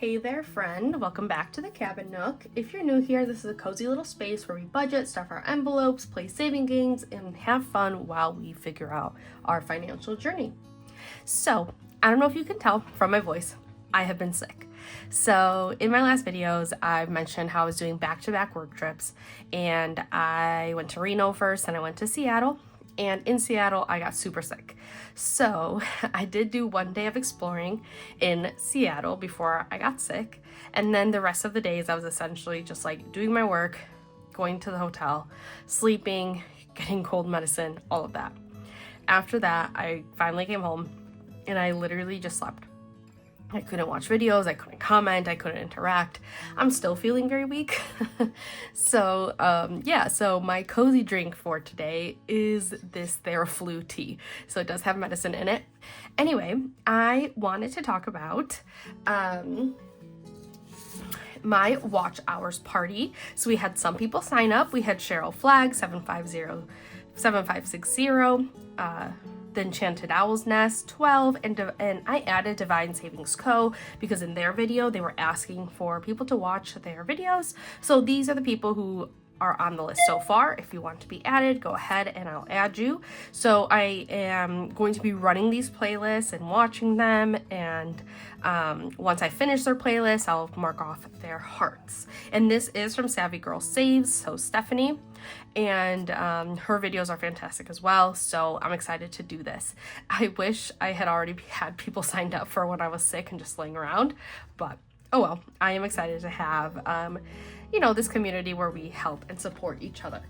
Hey there, friend. Welcome back to the Cabin Nook. If you're new here, this is a cozy little space where we budget, stuff our envelopes, play saving games, and have fun while we figure out our financial journey. So, I don't know if you can tell from my voice, I have been sick. So, in my last videos, I've mentioned how I was doing back-to-back work trips, and I went to Reno first, and I went to Seattle. And in Seattle, I got super sick. So I did do one day of exploring in Seattle before I got sick. And then the rest of the days, I was essentially just like doing my work, going to the hotel, sleeping, getting cold medicine, all of that. After that, I finally came home and I literally just slept. I couldn't watch videos, I couldn't comment, I couldn't interact. I'm still feeling very weak. So my cozy drink for today is this Theraflu tea. So it does have medicine in it. Anyway, I wanted to talk about my watch hours party. So we had some people sign up. We had Cheryl Flag, 7560, the Enchanted Owl's Nest, 12, and I added Divine Savings Co. because in their video they were asking for people to watch their videos. So these are the people who are on the list so far. If you want to be added, go ahead and I'll add you. So I am going to be running these playlists and watching them, and once I finish their playlists, I'll mark off their hearts. And this is from Savvy Girl Saves, so Stephanie, and her videos are fantastic as well. So I'm excited to do this. I wish I had already had people signed up for when I was sick and just laying around, but oh well. I am excited to have this community where we help and support each other.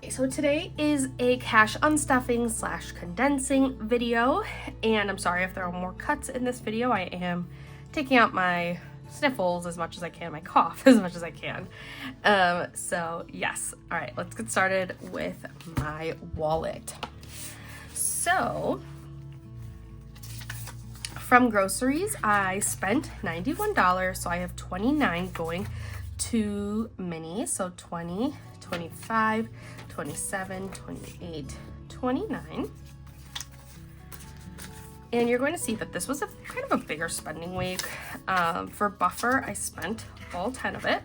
So today is a cash unstuffing / condensing video, and I'm sorry if there are more cuts in this video. I am taking out my sniffles as much as I can, my cough as much as I can. So yes, all right, let's get started with my wallet. So from groceries, I spent $91, so I have $29 going to minis. So 20, 25, 27, 28, 29. And you're going to see that this was a kind of a bigger spending week. For buffer, I spent all 10 of it.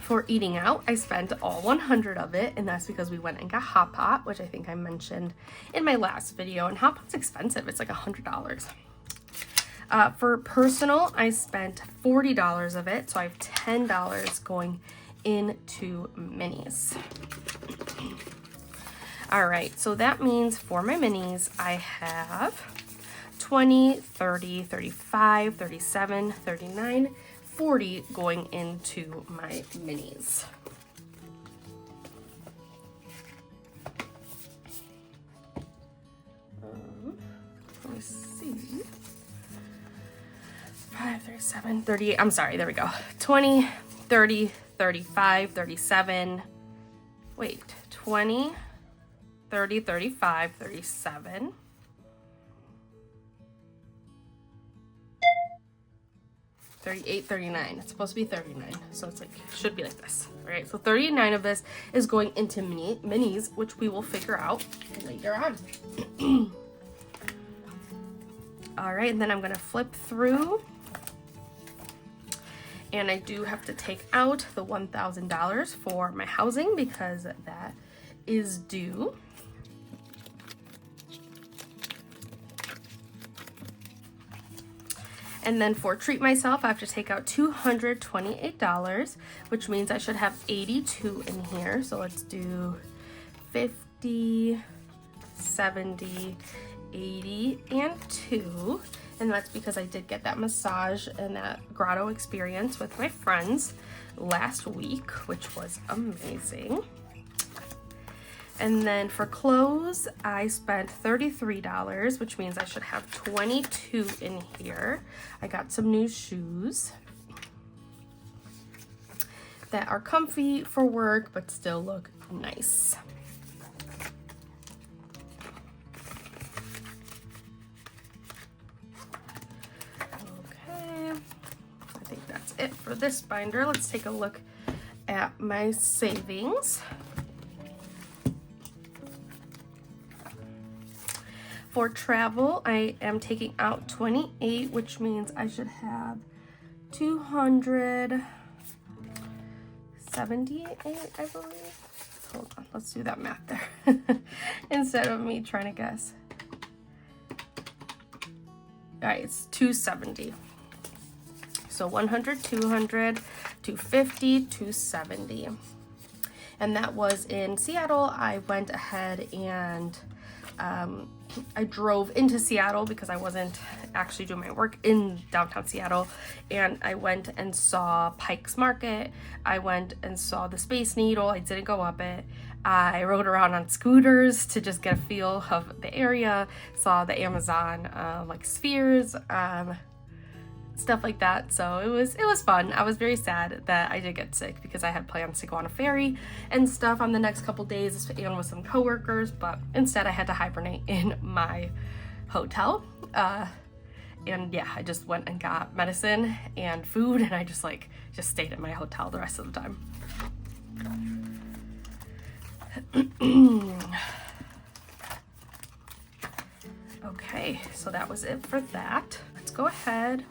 For eating out, I spent all 100 of it, and that's because we went and got Hot Pot, which I think I mentioned in my last video, and Hot Pot's expensive. It's like $100. For personal, I spent $40 of it, so I have $10 going into minis. All right, so that means for my minis, I have 20, 30, 35, 37, 39, 40 going into my minis. Let me see. 5, 37, 38, I'm sorry, there we go. 20, 30, 35, 37, wait, 20, 30, 35, 37, 38, 39. It's supposed to be 39, so it's like, should be like this. All right, so 39 of this is going into minis, which we will figure out later on. All right, and then I'm gonna flip through, and I do have to take out the $1,000 for my housing because that is due. And then for treat myself, I have to take out $228, which means I should have 82 in here. So let's do 50, 70, 80, and 2. And that's because I did get that massage and that grotto experience with my friends last week, which was amazing. And then for clothes, I spent $33, which means I should have 22 in here. I got some new shoes that are comfy for work, but still look nice. Okay, I think that's it for this binder. Let's take a look at my savings. For travel, I am taking out 28, which means I should have 278, I believe. Hold on, let's do that math there instead of me trying to guess. All right, it's 270. So 100, 200, 250, 270. And that was in Seattle. I went ahead and I drove into Seattle because I wasn't actually doing my work in downtown Seattle. And I went and saw Pike's Market. I went and saw the Space Needle. I didn't go up it. I rode around on scooters to just get a feel of the area. Saw the Amazon like spheres, stuff like that. So it was fun. I was very sad that I did get sick because I had plans to go on a ferry and stuff on the next couple days and with some coworkers, but instead I had to hibernate in my hotel. And yeah, I just went and got medicine and food, and I just stayed at my hotel the rest of the time. Okay, so that was it for that. Let's go ahead.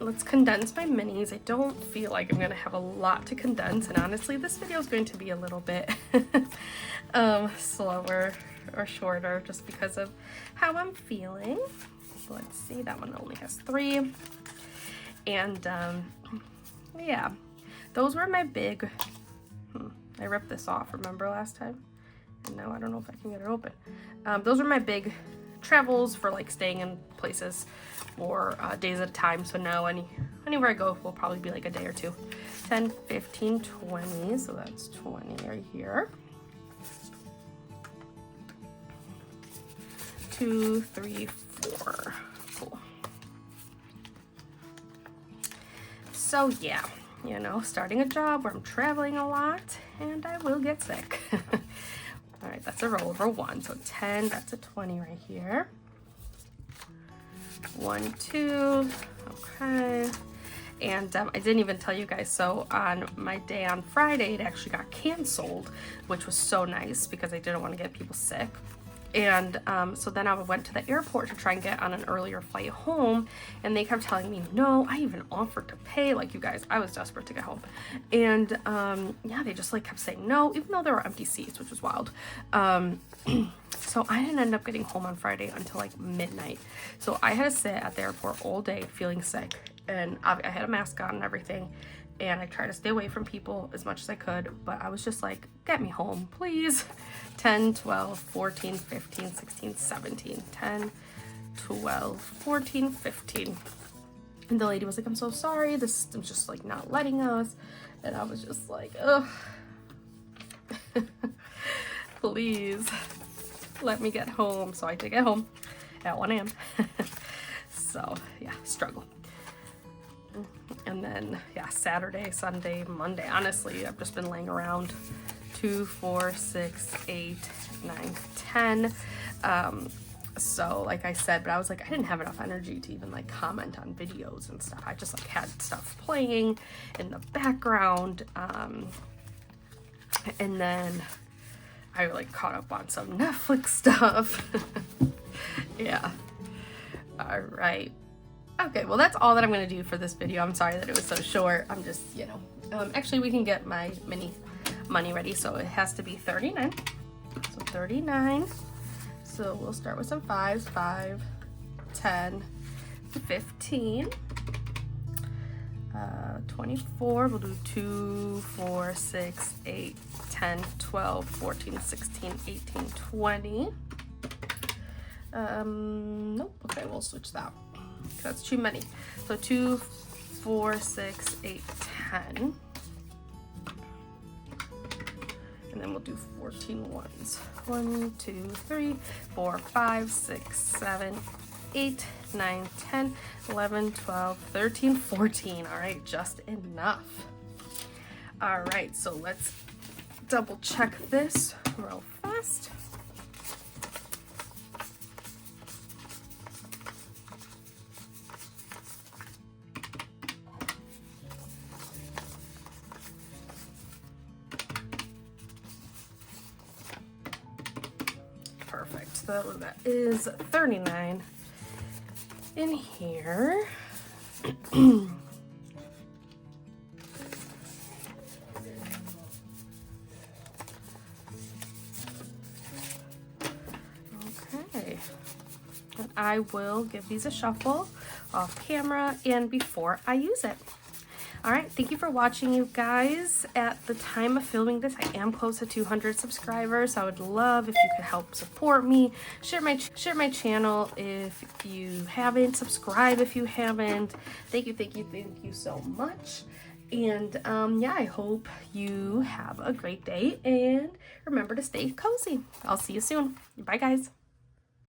Let's condense my minis. I don't feel like I'm gonna have a lot to condense, and honestly this video is going to be a little bit slower or shorter just because of how I'm feeling. So let's see, that one only has 3. And yeah, those were my big I ripped this off, remember last time? And now I don't know if I can get it open. Those were my big travels for like staying in places for days at a time. So now anywhere I go will probably be like a day or two. 10, 15, 20. So that's 20 right here. 2, 3, 4. Cool. So yeah, you know, starting a job where I'm traveling a lot and I will get sick. All right, that's a roll over 1. So 10, that's a 20 right here. 1, 2, okay. And I didn't even tell you guys, so on my day on Friday, it actually got canceled, which was so nice because I didn't want to get people sick. And so then I went to the airport to try and get on an earlier flight home, and they kept telling me no. I even offered to pay, like, you guys, I was desperate to get home. And yeah, they just like kept saying no, even though there were empty seats, which was wild. So I didn't end up getting home on Friday until like midnight. So I had to sit at the airport all day feeling sick, and I had a mask on and everything. And I tried to stay away from people as much as I could, but I was just like, get me home, please. 10, 12, 14, 15, 16, 17, 10, 12, 14, 15. And the lady was like, I'm so sorry, the system's just like not letting us. And I was just like, ugh. Please, let me get home. So I did get home at 1 a.m. So yeah, struggle. And then yeah, Saturday, Sunday, Monday, honestly I've just been laying around. 2, 4, 6, 8, 9, 10. So like I said, but I was like, I didn't have enough energy to even like comment on videos and stuff. I just like had stuff playing in the background, and then I like caught up on some Netflix stuff. Yeah, all right. Okay, well that's all that I'm gonna do for this video. I'm sorry that it was so short. I'm just, you know, actually we can get my mini money ready. So it has to be 39. So 39. So we'll start with some 5s. 5, 10, 15, 24. We'll do 2, 4, 6, 8, 10, 12, 14, 16, 18, 20. Nope. Okay, we'll switch that. That's too many. So 2, 4, 6, 8, 10. And then we'll do 14 ones. 1, 2, 3, 4, 5, 6, 7, 8, 9, 10, 11, 12, 13, 14. All right, just enough. All right, so let's double check this real fast. So that is 39 in here. Okay. And I will give these a shuffle off camera and before I use it. All right, thank you for watching, you guys. At the time of filming this, I am close to 200 subscribers. So I would love if you could help support me. Share my channel if you haven't. Subscribe if you haven't. Thank you so much. And yeah, I hope you have a great day and remember to stay cozy. I'll see you soon. Bye, guys.